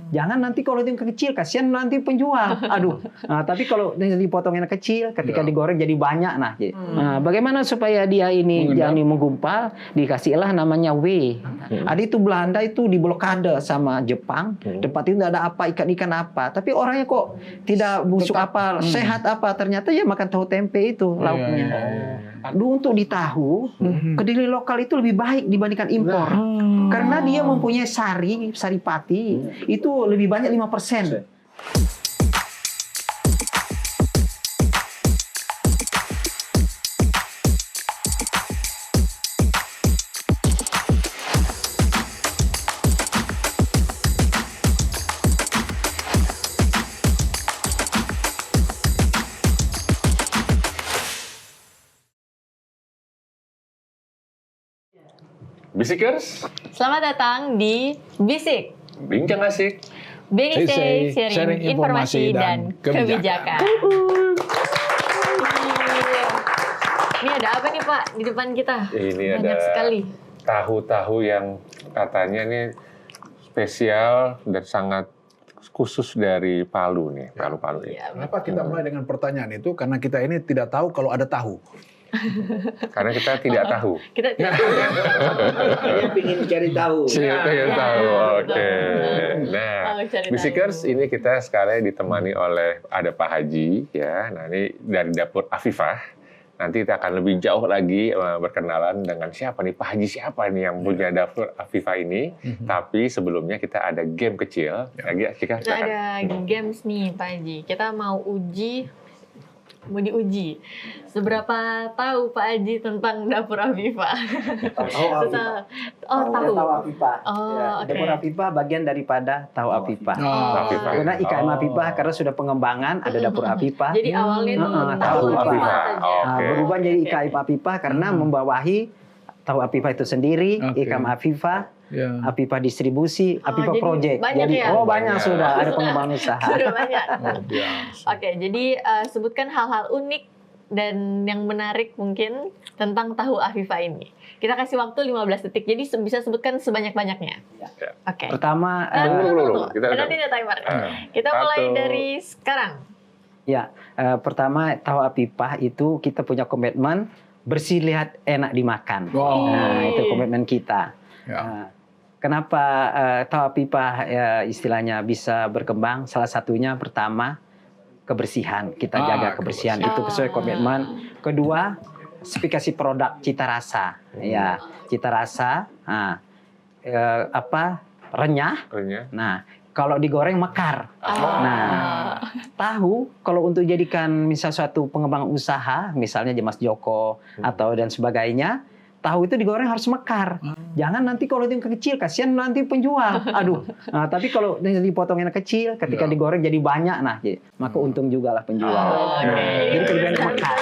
Jangan nanti kalau itu kecil, kasihan nanti penjual. Aduh. Nah, tapi kalau dipotongin kecil, ketika digoreng jadi banyak. Nah, bagaimana supaya dia ini jadi menggumpal? Dikasihlah namanya W. Ada itu Belanda itu diblokade sama Jepang. Tempat itu tidak ada apa, ikan-ikan apa. Tapi orangnya kok tidak busuk apa, sehat apa. Ternyata ya makan tahu tempe itu lauknya. Aduh, untuk di tahu, kedelai lokal itu lebih baik dibandingkan impor. Karena dia mempunyai saripati, itu lebih banyak 5%. Bisikers, selamat datang di Bisik. Bincang asik. BGC, sharing informasi dan kebijakan. Ini ada apa nih Pak di depan kita? Ini banyak ada sekali tahu-tahu yang katanya nih spesial dan sangat khusus dari Palu nih, Palu-Palu ini. Ya, Kenapa kita mulai dengan pertanyaan itu? Karena kita ini tidak tahu kalau ada tahu. Karena kita tidak tahu. kita tidak tahu. Saya ingin cari tahu. Siapa yang tahu? Oke. Nah, cari Bisikers, ini kita sekali ditemani oleh ada Pak Haji ya. Nah, ini dari dapur Afifah. Nanti kita akan lebih jauh lagi berkenalan dengan siapa nih Pak Haji, siapa nih yang punya dapur Afifah ini. Tapi sebelumnya kita ada game kecil. Lagi kita ada games nih Pak Haji. Kita mau diuji. Seberapa tahu Pak Haji tentang dapur Afifah? Tahu Afifah. Tahu Afifah. Dapur Afifah bagian daripada tahu Afifah. Karena IKM Afifah karena sudah pengembangan ada dapur Afifah. Jadi awalnya itu tahu Afifah. Oke. Berubah jadi IKM Afifah karena membawahi tahu Afifah itu sendiri, IKM Afifah, Afifah distribusi, Afifah jadi project. banyak Jadi ya? banyak sudah ada pengembangan usaha. Sudah banyak. Oke, jadi sebutkan hal-hal unik dan yang menarik mungkin tentang tahu Afifah ini. Kita kasih waktu 15 detik, jadi bisa sebutkan sebanyak-banyaknya. Oke. Pertama, nanti ada timer. Kita mulai dari sekarang. Ya, pertama tahu Afifah itu kita punya komitmen bersih, lihat, enak dimakan. Nah, itu komitmen kita. Kenapa tahu Afifah istilahnya bisa berkembang? Salah satunya pertama kebersihan, kita jaga kebersihan itu sesuai komitmen. Kedua, spesifikasi produk cita rasa, ya cita rasa, renyah. Nah, kalau digoreng mekar. Nah, tahu kalau untuk jadikan misal suatu pengembang usaha, misalnya Mas Joko atau dan sebagainya. Tahu itu digoreng harus mekar. Jangan nanti kalau itu kecil, kasihan nanti penjual. Aduh. Nah, tapi kalau dipotongin kecil, ketika digoreng jadi banyak, maka untung juga lah penjual. Jadi kelebihan mekar.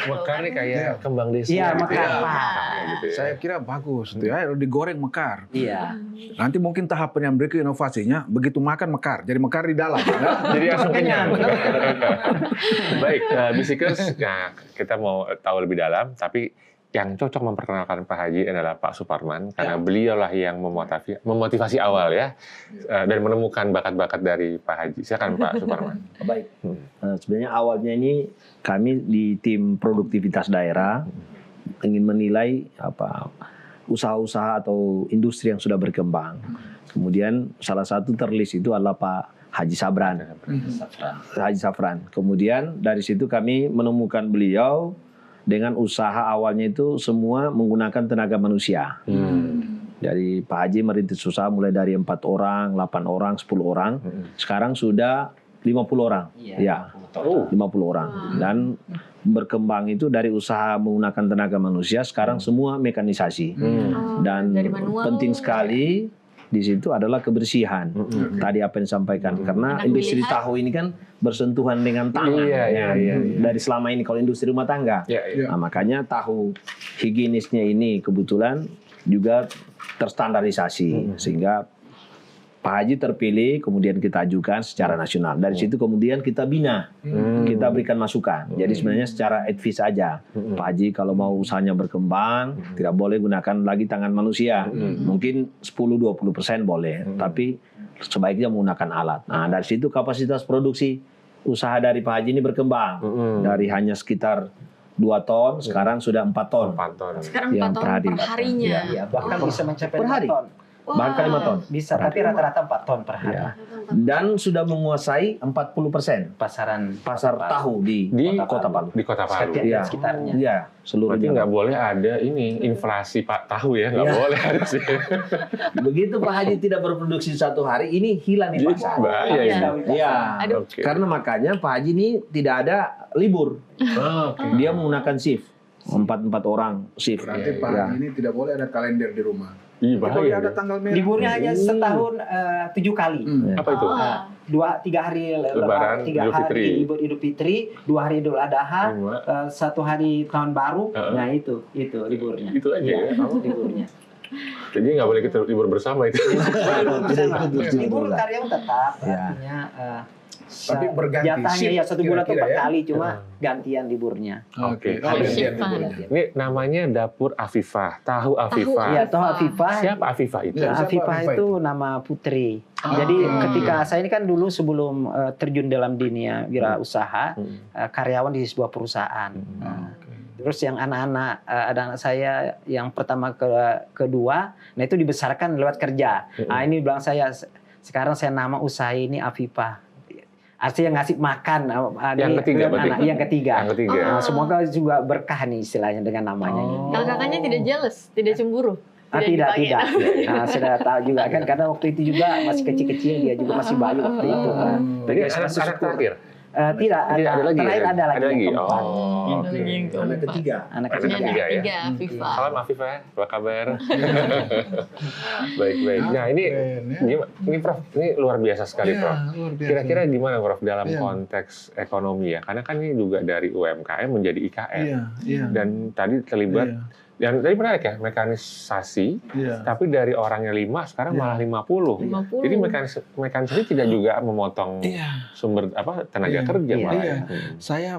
Mekar nih kayak kembang desa. Iya, mekar. Gitu ya. Saya kira bagus, digoreng mekar. Iya. Nanti mungkin tahapan yang berikut inovasinya, begitu makan mekar, jadi mekar di dalam. Jadi langsung kenyang. Baik, Bisikers, kita mau tahu lebih dalam, tapi yang cocok memperkenalkan Pak Haji adalah Pak Suparman, karena beliaulah yang memotivasi awal ya, dan menemukan bakat-bakat dari Pak Haji. Silakan Pak Suparman. Baik, sebenarnya awalnya ini kami di tim produktivitas daerah ingin menilai usaha-usaha atau industri yang sudah berkembang. Kemudian salah satu terlist itu adalah Pak Haji Sabran. Haji Safran. Kemudian dari situ kami menemukan beliau dengan usaha awalnya itu semua menggunakan tenaga manusia. Dari Pak Haji merintis usaha mulai dari 4 orang, 8 orang, 10 orang. Sekarang sudah 50 orang. Ya, 50 orang. Dan berkembang itu dari usaha menggunakan tenaga manusia, sekarang semua mekanisasi. Dan penting sekali di situ adalah kebersihan. Tadi apa yang disampaikan, karena industri tahu ini kan bersentuhan dengan tangan. Dari selama ini kalau industri rumah tangga. Nah, makanya tahu higienisnya ini kebetulan juga terstandarisasi sehingga Pak Haji terpilih, kemudian kita ajukan secara nasional. Dari situ kemudian kita bina, kita berikan masukan. Jadi sebenarnya secara advice saja. Pak Haji kalau mau usahanya berkembang, tidak boleh gunakan lagi tangan manusia. Mungkin 10-20% boleh, tapi sebaiknya menggunakan alat. Nah, dari situ kapasitas produksi usaha dari Pak Haji ini berkembang. Dari hanya sekitar 2 ton, sekarang sudah 4 ton. 4 ton. Sekarang 4 Yang ton per hari. per harinya. Iya, bahkan bisa mencapai Per 5 hari. ton. Bahkan 5 ton. Bisa, tapi rata-rata 4 ton per hari. Ya. Dan sudah menguasai 40% Pasaran pasar tahu di Kota Palu. Di Kota Palu. Iya. sekitarnya. Iya, seluruhnya. Berarti nggak boleh ada ini inflasi Pak tahu ya, nggak Iya. boleh ada sih. Begitu Pak Haji tidak berproduksi 1 hari, ini hilang di pasar. Bahaya ini. Iya. Aduh. Oke. Karena makanya Pak Haji ini tidak ada libur. Dia menggunakan shift. 4 orang shift. Berarti Pak Ya. Haji ini tidak boleh ada kalender di rumah. Iya Kalau bahaya. ada tanggal merah. Liburnya hanya setahun 7 kali. Apa itu? Oh. 2-3 hari Lebaran, 3 Idul Fitri. hari libur Idul Fitri, 2 hari Idul Adha, Cuma, 1 hari tahun baru. Heeh. Nah itu liburnya. Itu aja Iya, ya. liburnya. Jadi nggak boleh kita libur bersama itu. Libur karyawan tetap, Ya. artinya Tapi berganti jatahnya shift ya 1 bulan tuh kira-kira 4 ya. kali, cuma gantian liburnya. Oke. Oh, Ada gantian shift-an. liburnya. Ini namanya Dapur Afifah, tahu Afifah. Iya, toh Afifah. Siapa Afifah itu? Iya, siapa Afifah Afifah itu nama putri. Ah. Jadi ketika saya ini kan dulu sebelum terjun dalam dunia wirausaha, karyawan di sebuah perusahaan. Nah, terus yang anak-anak, ada anak saya yang pertama kedua, nah itu dibesarkan lewat kerja. Nah ini bilang saya, sekarang saya nama usaha ini Afifah. Artinya ngasih makan. Yang ketiga berarti? Yang ketiga. Yang ketiga. Nah, semoga juga berkah nih istilahnya dengan namanya ini. Kalau kakaknya tidak jealous, tidak cemburu. Tidak. dipakai. Nah, sudah tahu juga kan karena waktu itu juga masih kecil-kecil, dia juga masih bayi waktu itu. Jadi anak terakhir. Tidak, Ada lagi. terakhir ya? ada lagi yang keempat. Oh. Ada lagi yang Anak keempat. ketiga. Anak Anak ketiga. ketiga ya. Tiga, Afifah. Salam Afifah, apa kabar? Baik. Nah ini Keren, ya. ini Prof, ini luar biasa sekali Iya, Prof. luar biasa. Kira-kira gimana Prof dalam Iya. konteks ekonomi ya? Karena kan ini juga dari UMKM menjadi IKM. Iya, iya. Dan tadi terlibat, yang tadi menarik ya, mekanisasi, Iya. tapi dari orangnya 5, sekarang Iya. malah 50. 50. Jadi mekanisasi tidak juga memotong Iya. sumber tenaga Iya. kerja Iya. malah. Iya. ya. Saya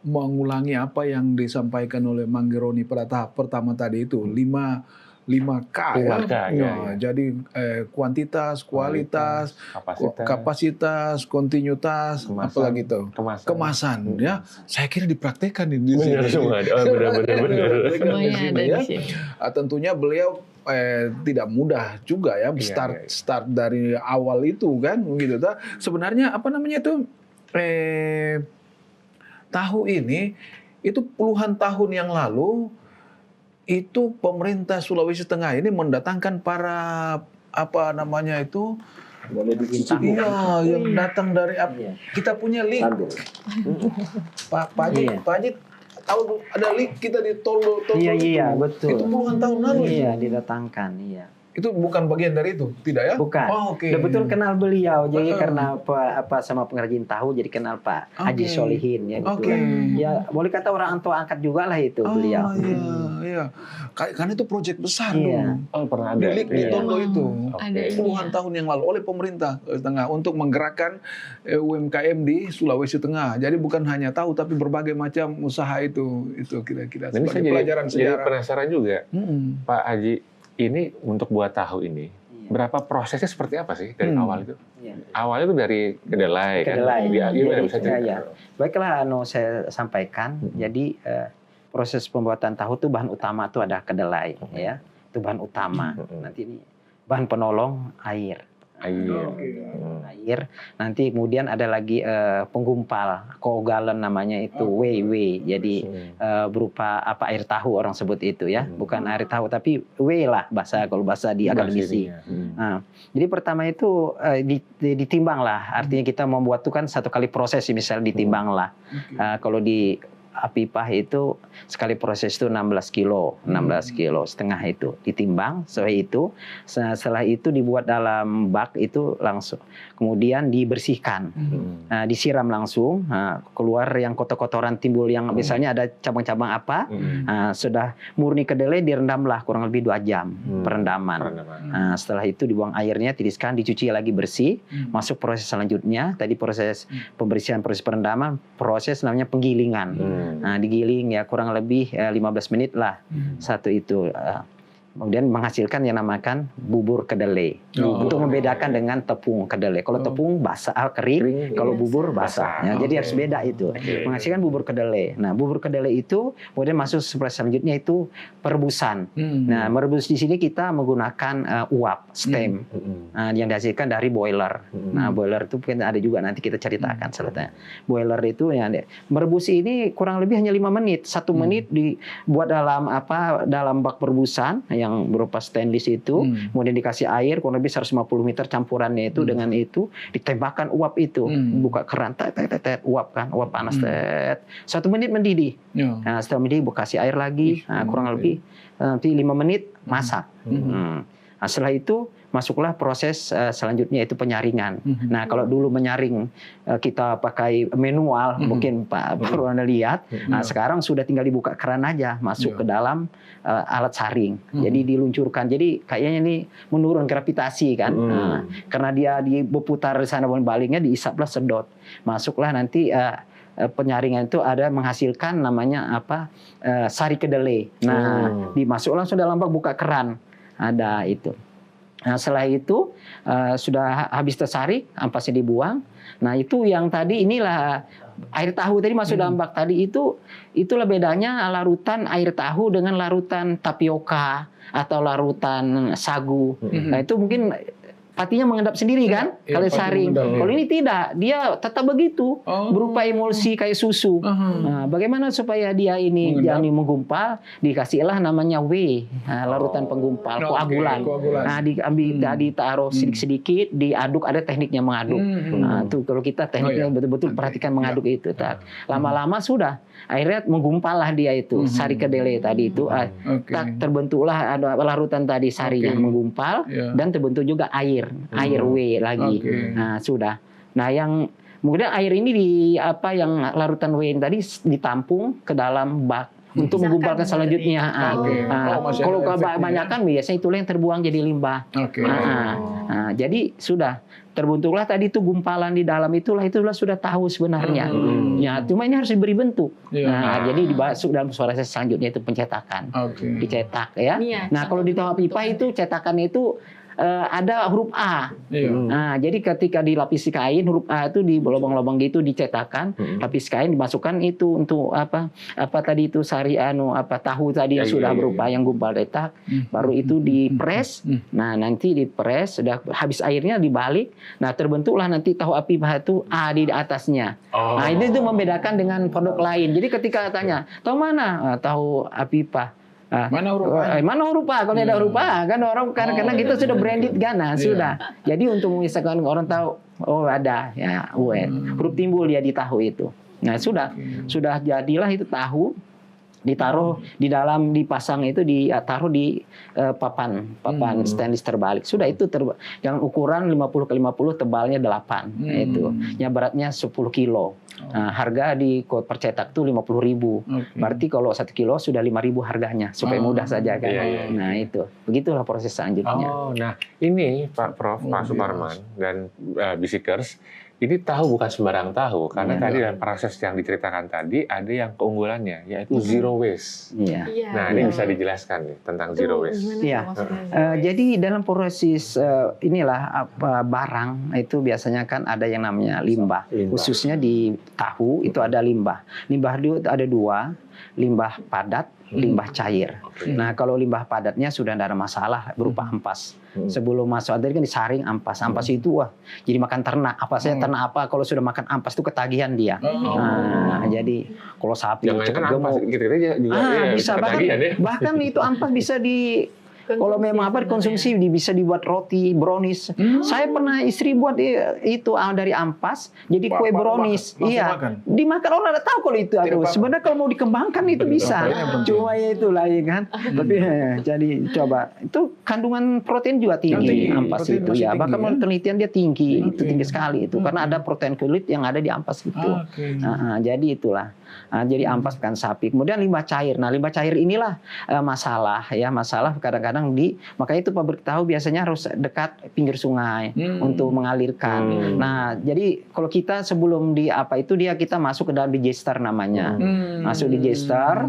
mengulangi apa yang disampaikan oleh Manggeroni pada tahap pertama tadi itu 5K ya. 5K, Nah, ya. Jadi kuantitas, kualitas, kapasitas, kapasitas, kontinuitas, Kemasan. apalagi itu kemasan ya. Saya kira dipraktekkan di Benar sini. semua. Oh, benar. Semuanya di ada sini, di ya. sini. Tentunya beliau tidak mudah juga ya Iya. start dari awal itu kan gitu. Sebenarnya apa namanya itu tahu ini itu puluhan tahun yang lalu itu pemerintah Sulawesi Tengah ini mendatangkan para apa namanya itu Boleh bikin iya yang datang dari Iya. kita punya link sambil. Pak Haji Iya. Pak Haji tahu ada link kita di tol Iya, itu. betul. Itu puluhan tahun lalu. Iya, didatangkan, iya. Itu bukan bagian dari itu, tidak ya? Bukan. Oh, oke. Udah betul kenal beliau, jadi Heeh. karena apa sama pengrajin tahu, jadi kenal Pak Haji Oke. Solihin ya gitu. Oke. Ya boleh kata orang tua angkat juga lah itu beliau. Iya. Karena itu proyek besar Iya. dulu. Oh, pernah ada. Di Iya. Tondo itu. Ada Oke. ini Puluhan ya. tahun yang lalu oleh pemerintah Tengah untuk menggerakkan UMKM di Sulawesi Tengah. Jadi bukan hanya tahu tapi berbagai macam usaha itu kira-kira Dan ini saya sebagai pelajaran jadi sejarah. penasaran juga, Mm-mm. Pak Haji, ini untuk buat tahu ini, berapa prosesnya seperti apa sih dari awal itu? Iya. Awalnya itu dari kedelai kan? Kedelai. Gimana Jadi, bisa cerita? ya. Baiklah, saya sampaikan. Jadi proses pembuatan tahu itu bahan utama itu ada kedelai, ya. Itu bahan utama. Nanti ini bahan penolong air. Air. Nanti kemudian ada lagi penggumpal, kogalan namanya itu wei. Jadi berupa apa air tahu orang sebut itu ya, bukan air tahu tapi wei lah kalau bahasa di akademisi. Nah, jadi pertama itu ditimbang lah, artinya kita membuat itu kan satu kali proses misalnya ditimbang lah. Kalau di apipah itu sekali proses itu 16 kilo setengah itu ditimbang. Setelah itu dibuat dalam bak itu langsung, kemudian dibersihkan, disiram langsung, keluar yang kotor-kotoran timbul yang biasanya ada cabang-cabang apa. Sudah murni kedelai direndamlah kurang lebih 2 jam perendaman. Setelah itu dibuang airnya, tiriskan, dicuci lagi bersih, masuk proses selanjutnya. Tadi proses pembersihan, proses perendaman, proses namanya penggilingan. Digiling ya kurang lebih 15 menit lah satu itu. Kemudian menghasilkan yang namakan bubur kedelai. Untuk membedakan dengan tepung kedelai. Kalau tepung basah, kering, kalau bubur basah. Ya, jadi harus beda itu. Menghasilkan bubur kedelai. Nah, bubur kedelai itu kemudian masuk proses selanjutnya itu perebusan. Nah, merebus di sini kita menggunakan uap, steam, yang dihasilkan dari boiler. Nah, boiler itu mungkin ada juga nanti kita ceritakan selanjutnya. Boiler itu yang merebus ini kurang lebih hanya 5 menit. 1 menit dibuat dalam bak perebusan yang berupa stainless itu, kemudian dikasih air kurang lebih 150 liter campurannya itu, dengan itu ditembakkan uap itu, buka keran, uap panas, 1 menit mendidih. Nah, setelah mendidih kasih air lagi, kurang lebih nanti 5 menit masak. Nah, setelah itu masuklah proses selanjutnya itu penyaringan. Nah, kalau dulu menyaring kita pakai manual, mungkin Pak Purwana lihat. Nah, sekarang sudah tinggal dibuka keran aja, masuk ke dalam alat saring. Jadi diluncurkan. Jadi kayaknya ini menurun gravitasi kan. Karena dia berputar di sana baliknya, diisaplah sedot. Masuklah nanti penyaringan itu ada menghasilkan namanya sari kedelai. Nah, dimasuk langsung dalam bak, buka keran. Ada itu. Nah, setelah itu sudah habis tersaring, ampasnya dibuang. Nah, itu yang tadi inilah air tahu tadi masuk dalam bak tadi itulah bedanya larutan air tahu dengan larutan tapioka atau larutan sagu. Nah, itu mungkin patinya mengendap sendiri kan, kalau saring. Kalau ini tidak, dia tetap begitu, berupa emulsi kayak susu. Nah, bagaimana supaya dia ini jangan menggumpal? Dikasihlah namanya larutan penggumpal, koagulan. Nah, diambil, ditaruh sedikit-sedikit, diaduk, ada tekniknya mengaduk. Nah, tuh kalau kita tekniknya betul-betul perhatikan mengaduk itu. Lama-lama sudah, akhirnya menggumpal lah dia itu, sari kedelai tadi itu. Terbentuklah ada larutan tadi sarinya menggumpal, dan terbentuk juga air W lagi. Nah, sudah. Nah, yang kemudian air ini yang larutan W ini tadi ditampung ke dalam bak untuk menggumpalkan selanjutnya. Kalau kebanyakan biasanya itulah yang terbuang jadi limbah. Jadi sudah terbentuklah tadi itu gumpalan di dalam itulah sudah tahu sebenarnya. Ya, cuma ini harus diberi bentuk. Nah, jadi dimasuk dalam proses selanjutnya itu pencetakan. Dicetak ya. Nah, kalau di tahu pipa itu cetakannya itu ada huruf A. Nah, jadi ketika dilapisi kain, huruf A itu di lubang-lubang gitu dicetakkan, lapis kain dimasukkan itu untuk apa tadi itu sari tahu tadi yang sudah berupa yang gumpal detak, baru itu dipres. Nah, nanti dipres sudah habis airnya dibalik. Nah, terbentuklah nanti tahu apipah itu A di atasnya. Nah, itu membedakan dengan produk lain. Jadi ketika tanya, tahu mana? Tahu apipah. Mana huruf A? Kalau ada huruf A kan orang karena kita sudah branded kan, sudah. Jadi untuk memisahkan orang tahu, ada ya huruf timbul dia di tahu itu. Nah, sudah jadilah itu tahu, ditaruh di dalam, dipasang itu ditaruh di papan stainless terbalik. Sudah itu yang ukuran 50x50, tebalnya 8 itu. Ya, beratnya 10 kilo. Nah, harga di percetak tuh 50.000. Berarti kalau 1 kilo sudah 5.000 harganya, supaya mudah saja kan. Nah, itu. Begitulah proses selanjutnya. Nah, ini Pak Prof, Pak Suparman dan Bisikers, ini tahu bukan sembarang tahu, karena tadi dalam proses yang diceritakan tadi ada yang keunggulannya, yaitu zero waste. Nah, ini bisa dijelaskan nih tentang zero waste. Jadi dalam proses barang itu biasanya kan ada yang namanya limbah. Khususnya di tahu itu ada limbah. Limbah itu ada 2, limbah padat, limbah cair. Nah, kalau limbah padatnya sudah tidak ada masalah, berupa ampas. Sebelum masuk tadi kan disaring ampas. Ampas itu jadi makan ternak. Ternak apa kalau sudah makan ampas itu ketagihan dia. Nah, jadi kalau sapi cepat gemuk. Bisa bahkan itu ampas bisa Kalau memang apa konsumsi bisa dibuat roti, brownies. Saya pernah istri buat itu dari ampas jadi kue brownies. Iya. Dimakan orang tidak tahu kalau itu. Aduh, sebenarnya kalau mau dikembangkan itu bisa. Cuma ya itulah ya kan. Tapi jadi coba itu kandungan protein juga tinggi ampas itu ya. Bahkan menurut penelitian dia tinggi, itu tinggi sekali itu karena ada protein kulit yang ada di ampas itu. Jadi itulah. Jadi ampas pekan sapi. Kemudian limbah cair. Nah, limbah cair inilah masalah kadang-kadang makanya itu pabrik tahu biasanya harus dekat pinggir sungai untuk mengalirkan. Nah, jadi kalau kita sebelum kita masuk ke dalam digester namanya. Masuk digester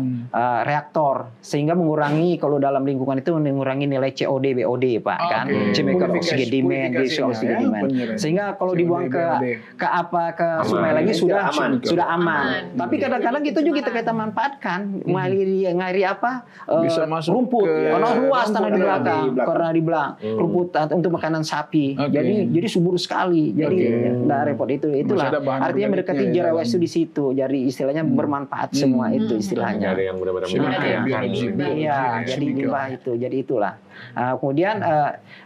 reaktor sehingga mengurangi kalau dalam lingkungan itu mengurangi nilai COD, BOD, Pak, kan? Chemical oxygen demand, sehingga kalau dibuang ke sungai lagi sudah aman. Tapi kadang-kadang itu juga kita manfaatkan ngairi bisa masuk rumput karena luas tanah di belakang rumput untuk makanan sapi. Jadi subur sekali. Jadi repot itulah artinya mendekati zero waste di situ. Jadi istilahnya bermanfaat semua itu istilahnya. Ada yang benar-benar Iya, jadi limbah itu. Jadi itulah. Kemudian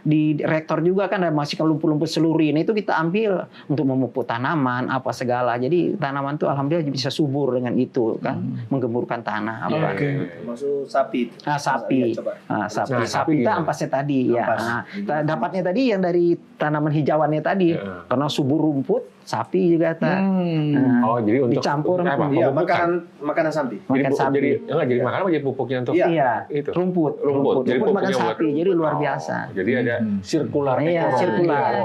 di reaktor juga kan masih lumpur-lumpur selurin itu kita ambil untuk memupuk tanaman apa segala. Jadi tanaman tuh alhamdulillah bisa subur dengan itu kan, menggemburkan tanah apa. Termasuk sapi. Sapi itu ampasnya tadi ya. Dapatnya tadi yang dari tanaman hijauannya tadi karena subur rumput. Sapi juga jadi untuk dicampur makanan sapi. Jadi makanan jadi pupuknya untuk itu rumput makan sapi. Jadi luar biasa. Jadi ada sirkular. Sirkular.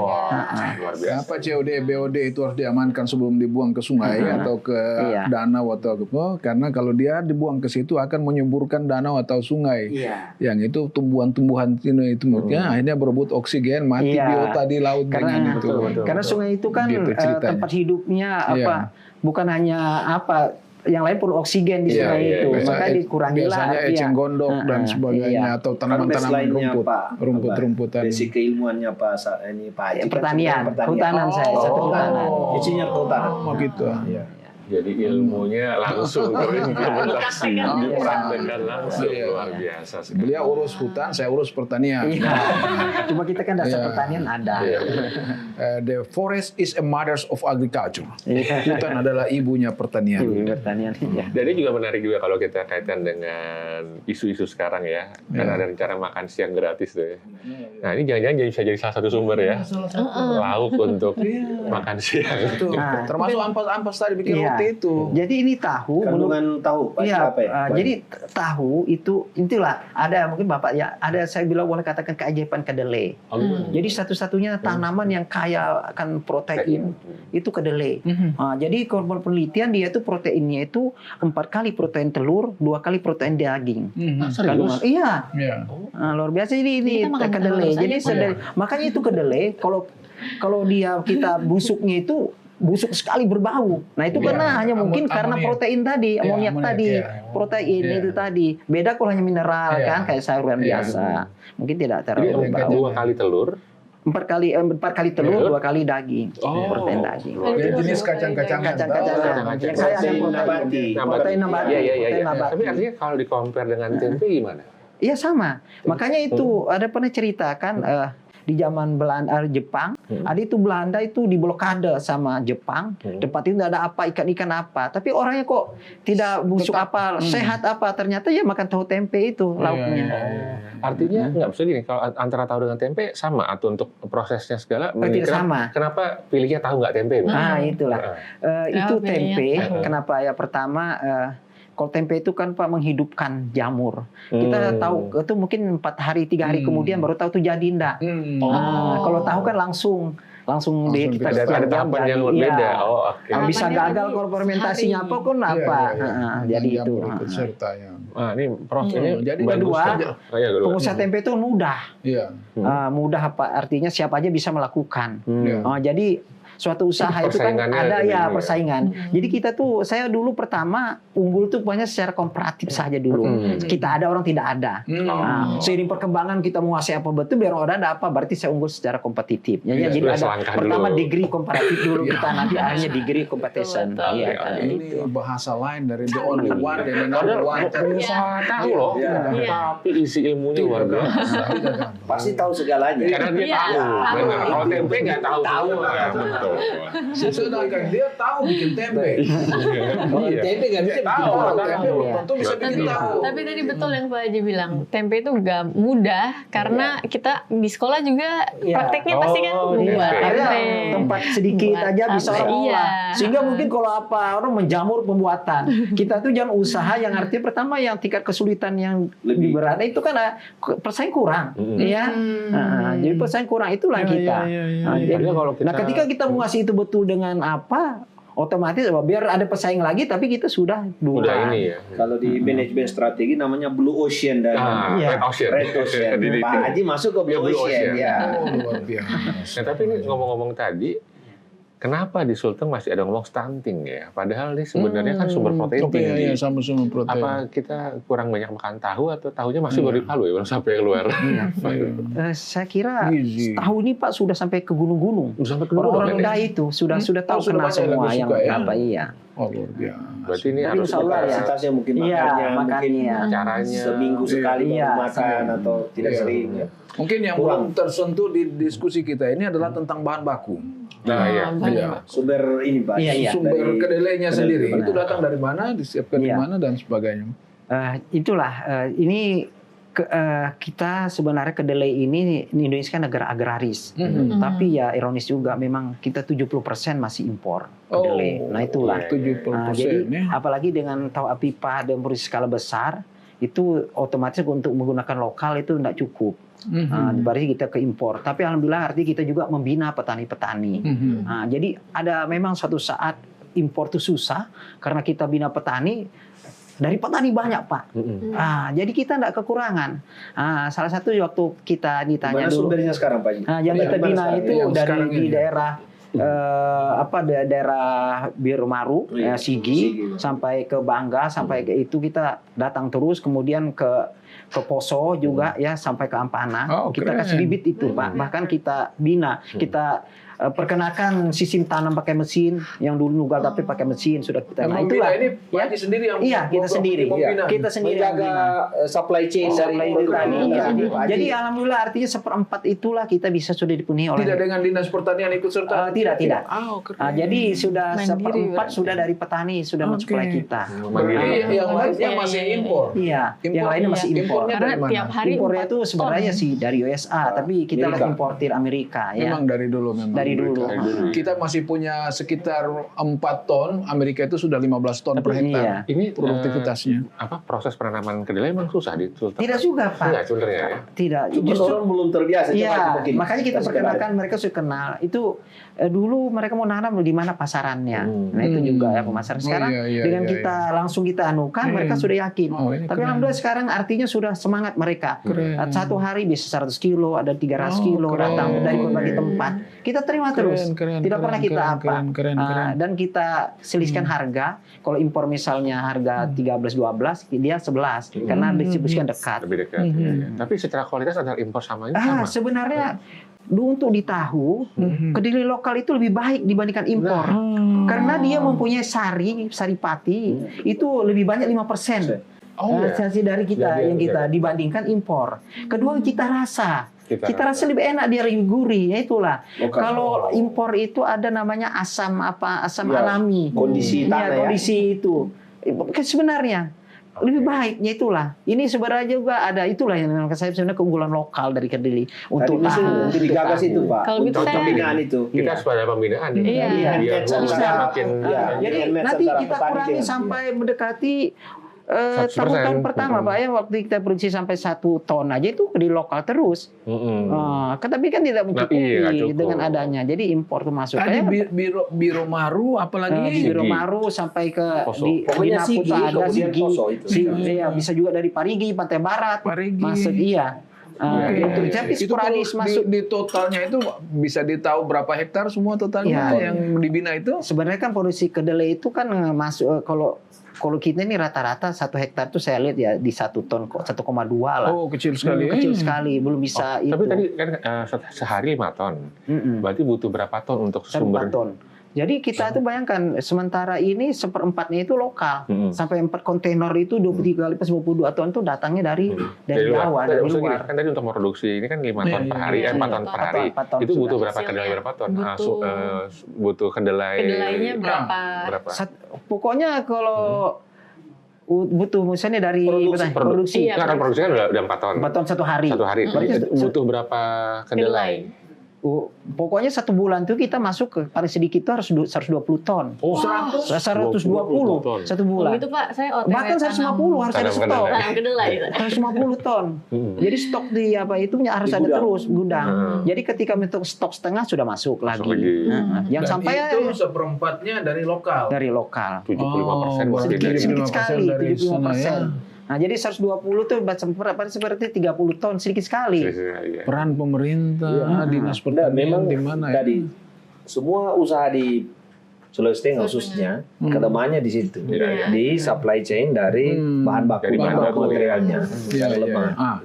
Luar biasa. Apa COD, BOD itu harus diamankan sebelum dibuang ke sungai atau ke danau atau karena kalau dia dibuang ke situ akan menyuburkan danau atau sungai. Yang itu tumbuhan-tumbuhan itu akhirnya berebut oksigen, mati biota di laut dengan itu. Karena sungai itu kan tempat hidupnya bukan hanya yang lain perlu oksigen di sungai itu, maka dikurangilah. Biasanya eceng gondok dan sebagainya atau tanaman-tanaman rumput-rumputan. Basic keilmuannya Pak Haji. Pertanian, kehutanan saya satu kehutanan. Insinyur kehutanan. Gitu. Jadi ilmunya langsung terintegrasi, dipraktekkan langsung, luar biasa sekali. Beliau urus hutan, saya urus pertanian. Cuma kita kan dasar pertanian ada. The forest is a mother of agriculture. Hutan adalah ibunya pertanian. Dan ini juga menarik juga kalau kita kaitkan dengan isu-isu sekarang ya. Kan ada rencana makan siang gratis tuh ya. Nah ini jangan-jangan bisa jadi salah satu sumber ya. Lauk untuk makan siang. Termasuk ampas tadi bikin roti itu. Jadi ini tahu. Kandungan tahu. Jadi tahu itulah ada mungkin Bapak ya. Ada saya bilang boleh katakan keajaiban kedelai. Jadi satu-satunya tanaman yang kaya akan protein itu kedelai. Jadi kalau penelitian dia itu proteinnya itu 4 kali protein telur, 2 kali protein daging. Kandungan. Iya. Luar biasa ini kedelai. Jadi makanya itu kedelai kalau kita busuknya itu busuk sekali berbau. Nah itu karena hanya mungkin karena protein tadi, amoniak tadi, protein itu tadi. Beda kalau hanya mineral kan kayak sayuran biasa. Mungkin tidak terlalu berbau. 2 kali telur. 4 kali telur, 2 kali daging. Protein daging. Jenis kacang-kacangan. Yang saya ada protein nabati. Tapi artinya kalau di-compare dengan tempe gimana? Iya sama. Makanya itu ada pernah cerita kan di zaman Jepang, ada itu Belanda itu diblokade sama Jepang. Tempat itu tidak ada apa ikan-ikan apa, tapi orangnya kok tidak busuk apa, sehat apa, ternyata ya makan tahu tempe itu lauknya. Artinya nggak bisa gini, kalau antara tahu dengan tempe sama atau untuk prosesnya segala tidak sama. Kenapa pilihnya tahu nggak tempe? Itulah. Itu tempe. Kenapa ya pertama kalau tempe itu kan Pak menghidupkan jamur. Kita tahu itu mungkin 4 hari 3 hari kemudian baru tahu itu jadi enggak. Kalau tahu kan langsung kita ada tahapan yang berbeda. Bisa gagal kalau fermentasinya apa pun apa. Jadi itu. Ini Prof ini jadi kedua, pengusaha tempe itu mudah. Mudah apa artinya siapa aja bisa melakukan. Jadi suatu usaha itu kan Persaingannya ada lebih ya ini ya. persaingan. Jadi kita tuh, saya dulu pertama unggul tuh banyak secara komparatif saja dulu. Kita ada, orang tidak ada. Nah, seiring perkembangan kita menguasai apa betul, biar orang ada apa, berarti saya unggul secara kompetitif. Iya, Jadi sudah ada selangkah pertama dulu. degree komparatif dulu kita, nanti akhirnya degree competition. Betul, Iya, betul. kan, Ini itu. bahasa lain dari the only one, the number Padahal one. pengusaha tahu loh, Iya. tapi isi ilmunya luar biasa. Pasti tahu segalanya. Karena dia Iya, tahu, tahu. benar. Kalau tempe nggak tahu semua, ya, betul. Sedangkan dia tahu bikin tempe. Kalau Iya. tempe nggak bisa bikin Tahu, tahu. tempe belum tentu bisa bikin Tapi, tahu. tapi tadi betul yang Pak Haji bilang, tempe itu gak mudah karena kita di sekolah juga Iya. prakteknya pasti kan Oh, buat iya. Ada tempe. tempat sedikit Buat aja bisa apa, orang iya. olah. Sehingga mungkin kalau apa orang menjamur pembuatan, kita tuh jangan usaha yang artinya pertama yang tingkat kesulitan yang lebih berat itu kan persaing kurang, ya. Jadi persaing kurang itulah kita. Nah, jadi, Padahal kalau kita- ketika kita menguasai itu betul dengan apa, otomatis biar ada pesaing lagi, tapi kita sudah dua. Udah ini ya. Kalau di manajemen strategi namanya Blue Ocean dan Iya. Red Ocean. Red Ocean. Di- Pak Haji masuk ke Ya, Blue Blue Ocean. Ocean. Ya. Oh, luar biasa. Nah, tapi ini ngomong-ngomong tadi, kenapa di Sulteng masih ada ngomong stunting ya? Padahal ini sebenarnya kan sumber protein Oke, tinggi. ya, sama-sama protein. Apa kita kurang banyak makan tahu atau tahunya masih baru di Palu ya, belum sampai keluar? Saya kira Gizi. tahu ini Pak sudah sampai ke gunung-gunung. Udah sampai keluar Orang-orang kan? dah itu sudah tahu Oh, sudah kena banyak semua yang yang suka, ya? apa iya. Oh, luar biasa. Berarti ini Tapi harus insya Allah ya. Kapasitasnya mungkin Iya, makannya mungkin makannya. caranya. seminggu sekali Iya, baru makan atau tidak Iya. sering. Ya. Mungkin yang belum tersentuh di diskusi kita ini adalah tentang bahan baku. Nah, ya. Iya. Sumber ini Pak. Iya, iya. Sumber Dari- kedelainya sendiri benar. itu datang dari mana, disiapkan di Iya. mana dan sebagainya. Itulah ini kita sebenarnya kedelai ini Indonesia kan negara agraris. Tapi ya ironis juga memang kita 70% masih impor kedelai. Oh, Nah itulah. 70% Jadi ya. apalagi dengan tahu apipa dan produksi skala besar itu otomatis untuk menggunakan lokal itu tidak cukup. Berarti kita ke impor. Tapi alhamdulillah artinya kita juga membina petani-petani. Nah, jadi ada memang suatu saat impor itu susah karena kita bina petani. Dari petani banyak Pak. Jadi kita tidak kekurangan. Salah satu waktu kita ditanya Mana dulu. sumbernya sekarang Pak Haji? Yang kita Gimana bina sekarang? itu Yang dari sekarang di ini. daerah daerah Biromaru, Iya, Sigi, sampai ke Bangga, sampai ke itu kita datang terus, kemudian ke Poso juga ya sampai ke Ampana. Oh, Kita keren. kasih bibit itu Pak. Bahkan kita bina, kita perkenalkan sistem tanam pakai mesin yang dulu nugal tapi pakai mesin sudah kita. Nah Yang itulah. membina ini Pak Haji sendiri yang Iya, kita sendiri. membina. Kita sendiri yang Menjaga bina. supply chain dari Supply itu produk tadi, ini. iya. Pak Haji. Jadi alhamdulillah artinya 1/4 itulah kita bisa sudah dipenuhi oleh Tidak dengan dinas pertanian ikut serta. tidak. Keren. Jadi sudah Mandiri 1/4 berarti. sudah dari petani sudah mensuplai kita. Berarti yang lainnya masih impor. Iya, yang lainnya masih impor. Impornya Karena dari mana? tiap hari Impornya 4 itu sebenarnya ton. sih dari USA, tapi kita Amerika. lagi importir Amerika ya. Memang dari dulu memang. Dari dulu. Kita masih punya sekitar 4 ton, Amerika itu sudah 15 ton per hektar. Iya. Ini Produktivitasnya. apa proses penanaman kedelai memang susah di Sulteng? Tidak juga Pak. Enggak sebenarnya ya. Tidak. Cuma Justru orang belum terbiasa. coba iya, mungkin makanya kita kasih perkenalkan mereka sudah kenal. Itu dulu mereka mau nanam di mana pasarannya. Nah itu juga ya pemasaran. Sekarang Oh, iya, dengan iya, kita langsung kita anukan, mereka sudah yakin. Oh, ini Tapi keren. alhamdulillah sekarang artinya sudah semangat mereka. Keren. Satu hari bisa 100 kilo, ada 300 kilo keren. datang dari berbagai tempat. Kita terima terus. Keren, Tidak keren, pernah kita keren, apa. keren. Dan kita selisihkan harga. Kalau impor misalnya harga 13-12, dia 11 karena distribusikan dekat. Lebih dekat. ya. Tapi secara kualitas antara impor sama ini sama. Sebenarnya untuk di tahu, kedelai lokal itu lebih baik dibandingkan impor. Karena dia mempunyai saripati itu lebih banyak 5%. Sasi dari kita yang kita dibandingkan impor. Kedua kita rasa. Kita rasa lebih enak, dia lebih gurih. Ya itulah. Kalau impor itu ada namanya asam alami. Kondisi tanah ya. Kondisi itu. Sebenarnya lebih baiknya itulah. Ini sebenarnya juga ada itulah yang menurut saya sebenarnya keunggulan lokal dari kedelai untuk Tadi tahu. mungkin digagas itu Pak. Kalau gitu Untuk saya- pembinaan itu. Kita harus pada pembinaan. ya. Iya. Biar Bisa. hulunya makin Iya. Jadi Match nanti antara kita petani kurangi dengan- sampai mendekati 100%. tahun pertama Pak ya, waktu kita produksi sampai 1 ton aja itu di lokal terus. Tapi kan tidak mencukupi iya, nggak cukup. dengan adanya. Jadi impor tuh masuk. Tadi Kayak Biromaru apalagi Biromaru sampai ke Poso. di Pokoknya Naputa Sigi, ada kemudian Sigi. Poso itu. Iya, bisa juga dari Parigi, Pantai Barat. Parigi. Masuk iya. Gitu. Tapi Itu sporadis kalau masuk. di totalnya itu bisa ditahu berapa hektar semua totalnya yang dibina itu? Sebenarnya kan produksi kedelai itu kan masuk kalau kita ini rata-rata 1 hektar tuh saya lihat ya di 1 ton kok 1,2 lah. Oh, kecil sekali. Kecil sekali, belum bisa itu. Tapi tadi kan sehari 5 ton. Berarti butuh berapa ton untuk sumber? 4 ton. Jadi kita itu bayangkan sementara ini 1/4-nya itu lokal. Sampai 4 kontainer itu 23 kali pas 52 ton itu datangnya dari Jawa, dari luar. Kan tadi untuk memproduksi ini kan 5 ton per hari, 4 ton per hari. Itu butuh berapa kedelai berapa ton? Butuh kedelainya berapa? Pokoknya kalau butuh misalnya dari produksi. Nah, kan produksi kan udah 4 ton. 4 ton 1 hari. 1 hari. Butuh berapa kedelai? Pokoknya 1 bulan tuh kita masuk ke paling sedikit tuh harus 120 ton. 120 ton. 1 bulan. Begitu Pak, saya OTW Bahkan 150 harus ada stok. Tanam kedelai. 150 ton. Jadi stok di itu harus ada terus gudang. Jadi ketika bentuk stok setengah sudah masuk lagi. Yang sampai itu 1/4-nya dari lokal. Dari lokal. 75% sedikit sekali, dari 75%. Nah, jadi 120 tuh seperti 30 ton, sedikit sekali. Peran pemerintah, dinas pertanian di mana ya? Tadi semua usaha di Sulawesi Tengah khususnya kelemahannya di situ. Di supply chain dari bahan baku materialnya. Lemah.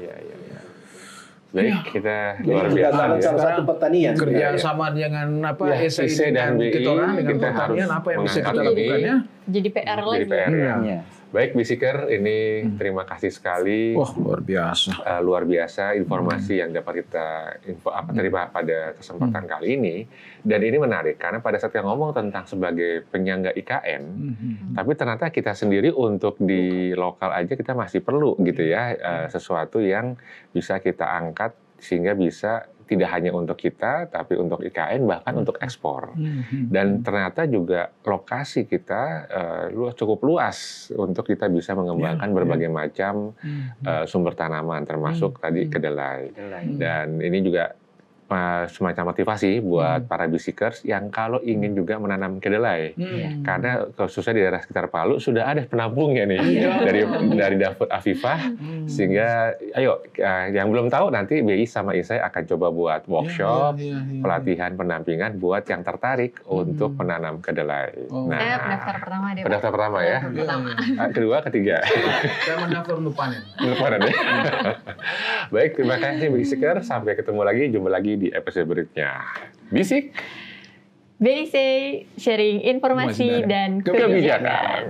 Baik, kita luar biasa. biasa. Salah satu pertanian. Kerja sama dengan SAI dan BI, dengan kita pertanian harus apa yang bisa kita mengangkat lakukan ya? Jadi PR lagi. Jadi PR ya. Baik, Bisiker, ini terima kasih sekali. Wah, luar biasa. Luar biasa informasi yang dapat kita terima pada kesempatan kali ini. Dan ini menarik karena pada saat yang ngomong tentang sebagai penyangga IKN, tapi ternyata kita sendiri untuk di lokal aja kita masih perlu gitu ya, sesuatu yang bisa kita angkat sehingga bisa tidak hanya untuk kita, tapi untuk IKN, bahkan untuk ekspor. Dan ternyata juga lokasi kita cukup luas untuk kita bisa mengembangkan berbagai macam sumber tanaman, termasuk tadi kedelai. Dan ini juga semacam motivasi buat para bisikers yang kalau ingin juga menanam kedelai. Karena khususnya di daerah sekitar Palu sudah ada penampungnya nih dari Dapur Afifah. Sehingga ayo yang belum tahu nanti BI sama ISAI akan coba buat workshop, pelatihan pendampingan buat yang tertarik untuk menanam kedelai. Nah, pendaftar pertama deh. Pendaftar pertama ya. Kedua, ketiga. Saya mendaftar untuk panen. Untuk panen ya. Baik, terima kasih bisikers. Sampai ketemu lagi, jumpa lagi di episode berikutnya. Bisik BIC sharing informasi dan kebijakan.